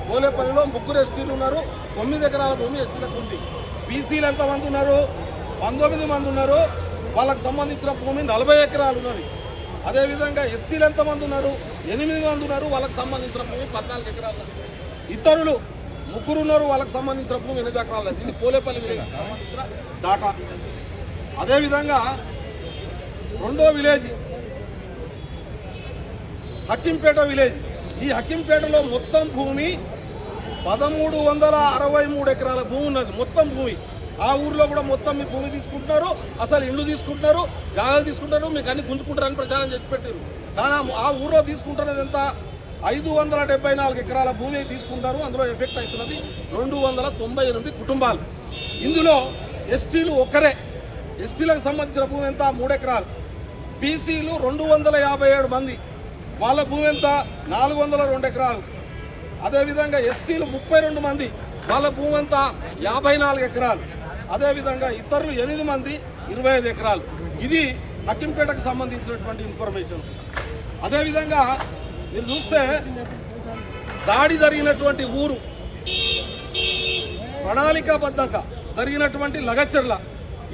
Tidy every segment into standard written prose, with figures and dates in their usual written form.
పోలేపల్లిలో 3 ఎస్టీలు ఉన్నారు, 9 ఎకరాల భూమి ఎస్టీలకు ఉంది. బీసీలు ఎంతమంది ఉన్నారు? 19 మంది ఉన్నారు, వాళ్ళకు సంబంధించిన భూమి 40 ఎకరాలు ఉన్నది. అదేవిధంగా ఎస్సీలు ఎంతమంది ఉన్నారు? 8 మంది ఉన్నారు, వాళ్ళకు సంబంధించిన భూమి 14 ఎకరాలు. ఇతరులు 3 ఉన్నారు, వాళ్ళకు సంబంధించిన భూమి 8 ఎకరాలు. ఇది పోలేపల్లి విలేజ్ సంబంధించిన డాటా. అదేవిధంగా రెండో విలేజ్ హక్కింపేట విలేజ్. ఈ హక్కింపేటలో మొత్తం భూమి 1363 ఎకరాల భూమి ఉన్నది. మొత్తం భూమి ఆ ఊర్లో కూడా మొత్తం మీ భూమి తీసుకుంటున్నారు, అసలు ఇళ్ళు తీసుకుంటున్నారు, జాగాలు తీసుకుంటారు, మీకు అన్ని గుంజుకుంటారని ప్రచారం చేసి పెట్టారు. కానీ ఆ ఊర్లో తీసుకుంటున్నది ఎంత? 574 ఎకరాల భూమి తీసుకుంటారు. అందులో ఎఫెక్ట్ అవుతున్నది 298 కుటుంబాలు. ఇందులో ఎస్టీలు ఒక్కరే. ఎస్టీలకు సంబంధించిన భూమి ఎంత? 3 ఎకరాలు. బీసీలు 257 మంది, వాళ్ళ భూమి ఎంత? 402 ఎకరాలు. అదేవిధంగా ఎస్సీలు 32 మంది, వాళ్ళ భూమి ఎంత? 54 ఎకరాలు. అదేవిధంగా ఇతరులు 8 మంది, 25 ఎకరాలు. ఇది హక్కింపేటకు సంబంధించినటువంటి ఇన్ఫర్మేషన్. అదేవిధంగా మీరు చూస్తే దాడి జరిగినటువంటి ఊరు ప్రణాళికాబద్ధంగా జరిగినటువంటి లగచెర్ల.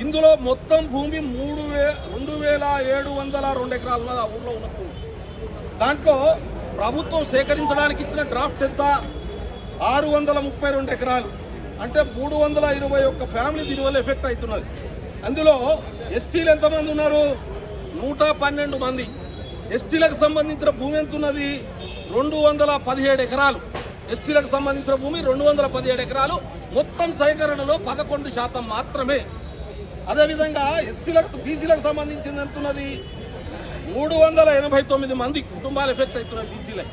ఇందులో మొత్తం భూమి 2702 ఎకరాలు ఉన్నది. ఆ ఊళ్ళో ఉన్న భూమి దాంట్లో ప్రభుత్వం సేకరించడానికి ఇచ్చిన డ్రాఫ్ట్ ఎంత? 632 ఎకరాలు. అంటే 321 ఫ్యామిలీ దీనివల్ల ఎఫెక్ట్ అవుతున్నది. అందులో ఎస్టీలు ఎంతమంది ఉన్నారు? 112 మంది. ఎస్టీలకు సంబంధించిన భూమి ఎంత ఉన్నది? 217 ఎకరాలు. ఎస్టీలకు సంబంధించిన భూమి 217 ఎకరాలు. మొత్తం సేకరణలో 11% మాత్రమే. అదేవిధంగా బీసీలకు సంబంధించింది ఎంత ఉన్నది? 389 మంది కుటుంబాలు ఎఫెక్ట్ అవుతున్నాయి బీసీలే.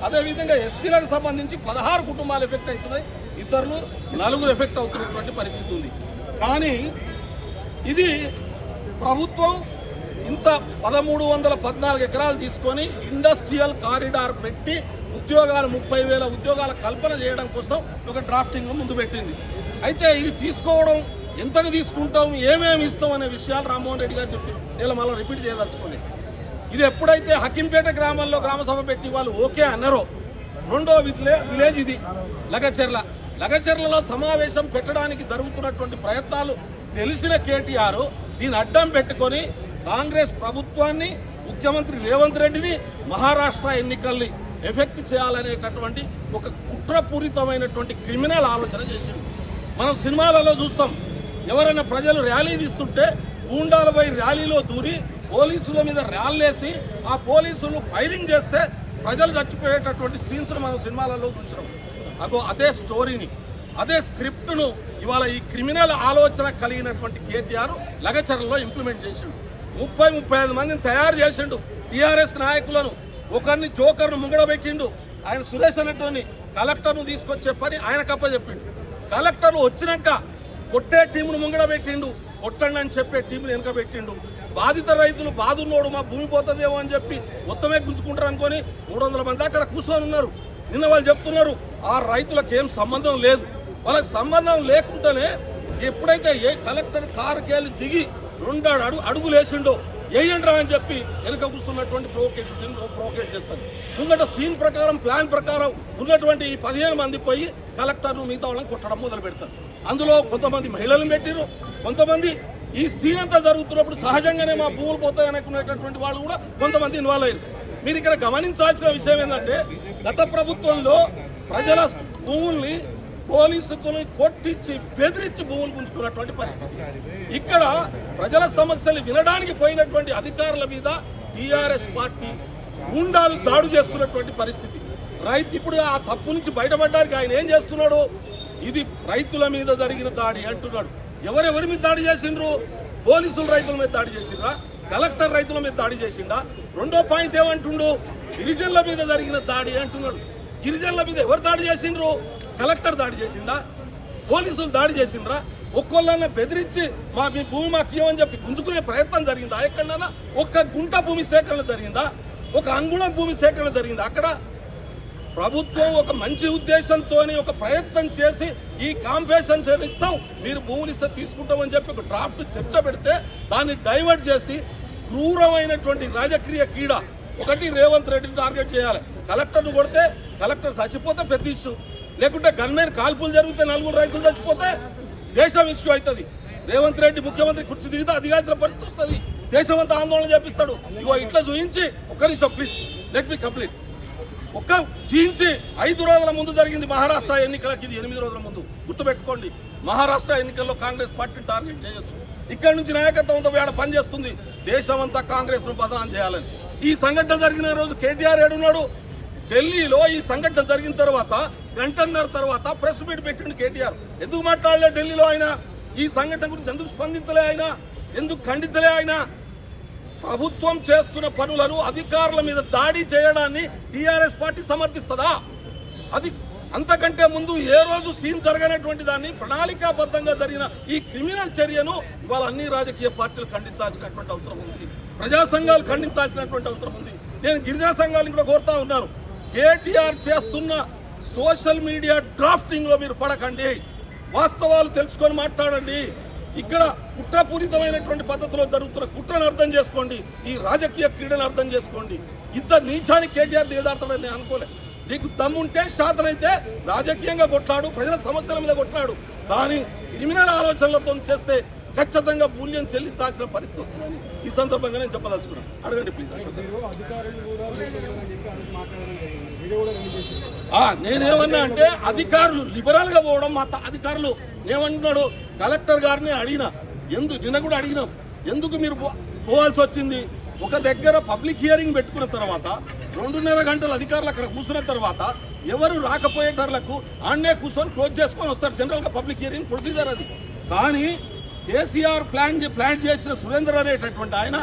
అదేవిధంగా ఎస్సీలకు సంబంధించి 16 కుటుంబాలు ఎఫెక్ట్ అవుతున్నాయి, ఇతరులు 4 ఎఫెక్ట్ అవుతున్నటువంటి పరిస్థితి ఉంది. కానీ ఇది ప్రభుత్వం ఇంత 1314 ఎకరాలు తీసుకొని ఇండస్ట్రియల్ కారిడార్ పెట్టి ఉద్యోగాలు 30,000 ఉద్యోగాల కల్పన చేయడం కోసం ఒక డ్రాఫ్టింగ్ ముందు పెట్టింది. అయితే ఇది తీసుకోవడం ఎంతగా తీసుకుంటాం, ఏమేమి ఇస్తాం అనే విషయాలు రామ్మోహన్ రెడ్డి గారు చెప్పారు. నేను మళ్ళీ రిపీట్ చేయదలుచుకోలేదు. ఇది ఎప్పుడైతే హక్కింపేట గ్రామంలో గ్రామసభ పెట్టి వాళ్ళు ఓకే అన్నారో, రెండో విలేజ్ ఇది లగచెర్లలో సమావేశం పెట్టడానికి జరుగుతున్నటువంటి ప్రయత్నాలు తెలిసిన కేటీఆర్ దీన్ని అడ్డం పెట్టుకొని కాంగ్రెస్ ప్రభుత్వాన్ని, ముఖ్యమంత్రి రేవంత్ రెడ్డిని, మహారాష్ట్ర ఎన్నికల్ని ఎఫెక్ట్ చేయాలనేటటువంటి ఒక కుట్రపూరితమైనటువంటి క్రిమినల్ ఆలోచన చేసింది. మనం సినిమాలలో చూస్తాం, ఎవరైనా ప్రజలు ర్యాలీ తీస్తుంటే గూండాలపై ర్యాలీలో దూరి పోలీసుల మీద ర్యాలీసి ఆ పోలీసులు ఫైరింగ్ చేస్తే ప్రజలు చచ్చిపోయేటటువంటి సీన్స్ను మనం సినిమాలలో చూసినాం. అదే స్టోరీని, అదే స్క్రిప్ట్ను ఇవాళ ఈ క్రిమినల్ ఆలోచన కలిగినటువంటి కేటీఆర్ లగచెర్లలో ఇంప్లిమెంట్ చేసిండు. 30-35 మందిని తయారు చేసిండు. టీఆర్ఎస్ నాయకులను, ఒకరిని జోకర్ను ముంగడబెట్టిండు. ఆయన సురేష్ అనేటోని కలెక్టర్ను తీసుకొచ్చే పని ఆయనకు అప్పచెప్పిండు. కలెక్టర్లు వచ్చినాక కొట్టే టీమును ముంగడబెట్టిండు, కొట్టండి అని చెప్పే టీమును వెనకబెట్టిండు. బాధిత రైతులు బాధున్నోడు మా భూమి పోతుందేమో అని చెప్పి మొత్తమే గుంజుకుంటారు అనుకొని 300 మంది అక్కడ కూర్చొని ఉన్నారు. నిన్న వాళ్ళు చెప్తున్నారు ఆ రైతులకు ఏం సంబంధం లేదు. వాళ్ళకి సంబంధం లేకుండానే ఎప్పుడైతే ఏ కలెక్టర్ కారుకి వెళ్ళి దిగి 2 అడుగులు వేసిండో వేయండ్రా అని చెప్పి వెనుక కూర్చున్నటువంటి ప్రొవోకేట్ చేస్తారు. ముందట సీన్ ప్రకారం, ప్లాన్ ప్రకారం ఉన్నటువంటి ఈ 15 మంది పోయి కలెక్టర్ను మిగతా వాళ్ళని కొట్టడం మొదలు పెడతారు. అందులో కొంతమంది మహిళలను పెట్టిరు, కొంతమంది ఈ సీన్ అంతా జరుగుతున్నప్పుడు సహజంగానే మా భూములు పోతాయి అనుకునేటటువంటి వాళ్ళు కూడా కొంతమంది ఇన్వాల్వ్ అయ్యారు. మీరు ఇక్కడ గమనించాల్సిన విషయం ఏంటంటే, గత ప్రభుత్వంలో ప్రజల భూముల్ని పోలీసులతో కొట్టించి బెదిరించి భూములు గుంజుకున్నటువంటి పరిస్థితి. ఇక్కడ ప్రజల సమస్యలు వినడానికి పోయినటువంటి అధికారుల మీద టీఆర్ఎస్ పార్టీ గూండాలు దాడి చేస్తున్నటువంటి పరిస్థితి. రైతు ఇప్పుడు ఆ తప్పు నుంచి బయటపడడానికి ఆయన ఏం చేస్తున్నాడు? ఇది రైతుల మీద జరిగిన దాడి అంటున్నాడు. ఎవరెవరి మీద దాడి చేసిండ్రు? పోలీసులు రైతుల మీద దాడి చేసిండ్రా? కలెక్టర్ రైతుల మీద దాడి చేసిండా? రెండో పాయింట్ ఏమంటుండు? గిరిజనుల మీద జరిగిన దాడి అంటున్నాడు. గిరిజనుల మీద ఎవరు దాడి చేసిండ్రు? కలెక్టర్ దాడి చేసిండా? పోలీసులు దాడి చేసిండ్రా? ఒక్కొల్లన్న బెదిరించి మీ భూమి మాకు ఇవ్వమని చెప్పి గుంజుకునే ప్రయత్నం జరిగిందా? ఎక్కడన్నా ఒక్క గుంట భూమి సేకరణ జరిగిందా? ఒక అంగుళం భూమి సేకరణ జరిగిందా? అక్కడ ప్రభుత్వం ఒక మంచి ఉద్దేశంతో ఒక ప్రయత్నం చేసి ఈ కాంపెన్సేషన్ ఇస్తాం, మీరు భూములు ఇస్తే తీసుకుంటామని చెప్పి ఒక డ్రాఫ్ట్ చర్చ పెడితే దాన్ని డైవర్ట్ చేసి క్రూరమైనటువంటి రాజకీయ క్రీడ. ఒకటి, రేవంత్ రెడ్డిని టార్గెట్ చేయాలి. కలెక్టర్ను కొడితే కలెక్టర్ చచ్చిపోతే పెద్ద ఇష్యూ, లేకుంటే గన్మెన్ కాల్పులు జరిగితే 4 రైతులు చచ్చిపోతే దేశం ఇష్యూ అవుతుంది. రేవంత్ రెడ్డి ముఖ్యమంత్రి కుర్చీ దిగితే అదిగాల్సిన పరిస్థితి వస్తుంది. దేశం అంతా ఆందోళన చేపిస్తాడు. ఇగో ఇట్లా చూయించి ఒక్క నిమిషం ప్లీజ్ లెట్ మీ కంప్లీట్. ఒక్క చూయించి 5 రోజుల ముందు జరిగింది మహారాష్ట్ర ఎన్నికలకి, ఇది 8 రోజుల ముందు. గుర్తుపెట్టుకోండి, మహారాష్ట్ర ఎన్నికల్లో కాంగ్రెస్ పార్టీని టార్గెట్ చేయొచ్చు. ఇక్కడ నుంచి నాయకత్వంతో వేడ పనిచేస్తుంది. దేశం అంతా కాంగ్రెస్ ను బదనాం చేయాలని. ఈ సంఘటన జరిగిన రోజు కేటీఆర్ ఏడున్నాడు? ఢిల్లీలో. ఈ సంఘటన జరిగిన తర్వాత గంటన్నర తర్వాత ప్రెస్ మీట్ పెట్టిండు కేటీఆర్. ఎందుకు మాట్లాడలే ఢిల్లీలో ఆయన? ఈ సంఘటన గురించి ఎందుకు స్పందించలే ఆయన? ఎందుకు ఖండించలే ఆయన? ప్రభుత్వం చేస్తున్న పనులను, అధికారుల మీద దాడి చేయడాన్ని టీఆర్ఎస్ పార్టీ సమర్థిస్తుందా? అది అంతకంటే ముందు ఏ రోజు సీన్ జరగనటువంటి దాన్ని, ప్రణాళికాబద్ధంగా జరిగిన ఈ క్రిమినల్ చర్యను ఇవాళ అన్ని రాజకీయ పార్టీలు ఖండించాల్సినటువంటి అవసరం ఉంది. ప్రజా సంఘాలు ఖండించాల్సినటువంటి అవసరం ఉంది. నేను గిరిజన సంఘాలను కూడా కోరుతా ఉన్నాను, కేటీఆర్ చేస్తున్న సోషల్ మీడియా డ్రాఫ్టింగ్ లో మీరు పడకండి. వాస్తవాలు తెలుసుకొని మాట్లాడండి. ఇక్కడ కుట్రపూరితమైనటువంటి పద్ధతిలో జరుగుతున్న కుట్రను అర్థం చేసుకోండి. ఈ రాజకీయ క్రీడను అర్థం చేసుకోండి. ఇంత నీచానికి కేటీఆర్ దిగజారుతాడని నేను అనుకోలే. నీకు దమ్ముంటే, శాతనైతే రాజకీయంగా కొట్లాడు, ప్రజల సమస్యల మీద కొట్లాడు. కానీ క్రిమినల్ ఆలోచనలతో చేస్తే ఖచ్చితంగా మూల్యం చెల్లించాల్సిన పరిస్థితి వస్తుందని ఈ సందర్భంగా నేను చెప్పదలుచుకున్నాను. అడగండి ప్లీజ్. నేనేమన్నా అంటే అధికారులు లిబరల్ గా పోవడం, మా అధికారులు ఏమంటున్నాడు, కలెక్టర్ గారిని అడిగిన, నిన్న కూడా అడిగినాం, ఎందుకు మీరు పోవాల్సి వచ్చింది? ఒక దగ్గర పబ్లిక్ హియరింగ్ పెట్టుకున్న తర్వాత 2.5 గంటలు అధికారులు అక్కడ కూర్చున్న తర్వాత ఎవరు రాకపోయేటర్లకు ఆన్నే కూర్చొని క్లోజ్ చేసుకొని వస్తారు. జనరల్ గా పబ్లిక్ హియరింగ్ ప్రొసీజర్ అది. కానీ కేసీఆర్ ప్లాన్ చేసిన సురేందర్ అనేటటువంటి ఆయన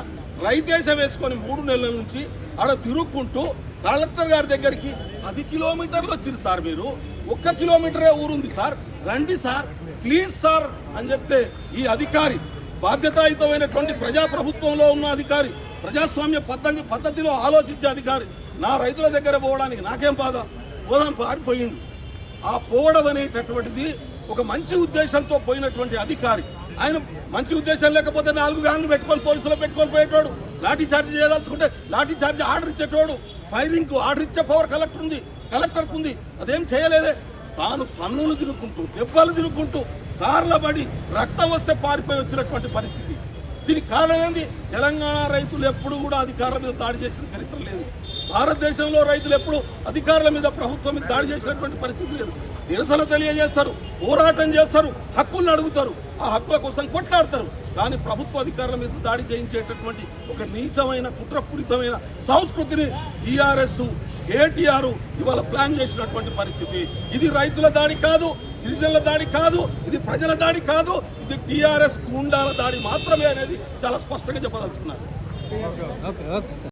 రైతేశం వేసుకొని 3 నెలల నుంచి ఆడ తిరుగుకుంటూ కలెక్టర్ గారి దగ్గరికి 10 కిలోమీటర్లు వచ్చింది సార్. మీరు 1 కిలోమీటరే ఊరుంది సార్, రండి సార్ ప్లీజ్ సార్ అని చెప్తే, ఈ అధికారి బాధ్యతాయుతమైనటువంటి ప్రజాప్రభుత్వంలో ఉన్న అధికారి, ప్రజాస్వామ్య పద్ధతిలో ఆలోచించే అధికారి, నా రైతుల దగ్గర పోవడానికి నాకేం బాధ, పోదాం పారిపోయిండు. ఆ పోవడం అనేటటువంటిది ఒక మంచి ఉద్దేశంతో పోయినటువంటి అధికారి. ఆయన మంచి ఉద్దేశం లేకపోతే 4 వ్యాన్లు పెట్టుకొని పోలీసులు పెట్టుకొని పోయేటోడు. లాఠీ చార్జ్ చేయదలుచుకుంటే లాఠీ చార్జ్ ఆర్డర్ ఇచ్చేటోడు. ఫైరింగ్ కు ఆర్డర్ ఇచ్చే పవర్ కలెక్టర్కు ఉంది. అదేం చేయలేదే. తాను పన్నులు తినుకుంటూ, దెబ్బలు తినుకుంటూ, కార్ల పడి రక్తం వస్తే పారిపోయి వచ్చినటువంటి పరిస్థితి. దీనికి కారణం ఏంది? తెలంగాణ రైతులు ఎప్పుడు కూడా అధికారుల మీద దాడి చేసిన చరిత్ర లేదు. భారతదేశంలో రైతులు ఎప్పుడు అధికారుల మీద, ప్రభుత్వం మీద దాడి చేసినటువంటి పరిస్థితి లేదు. నిరసన తెలియజేస్తారు, పోరాటం చేస్తారు, హక్కులను అడుగుతారు, ఆ హక్కుల కోసం కొట్లాడతారు. కానీ ప్రభుత్వ అధికారుల మీద దాడి చేయించేటటువంటి ఒక నీచమైన, కుట్రపూరితమైన సంస్కృతిని టీఆర్ఎస్, కేటీఆర్ ఇవాళ ప్లాన్ చేసినటువంటి పరిస్థితి. ఇది రైతుల దాడి కాదు, గిరిజనుల దాడి కాదు, ఇది ప్రజల దాడి కాదు, ఇది టీఆర్ఎస్ గూండాల దాడి మాత్రమే అనేది చాలా స్పష్టంగా చెప్పదలుచుకున్నారు.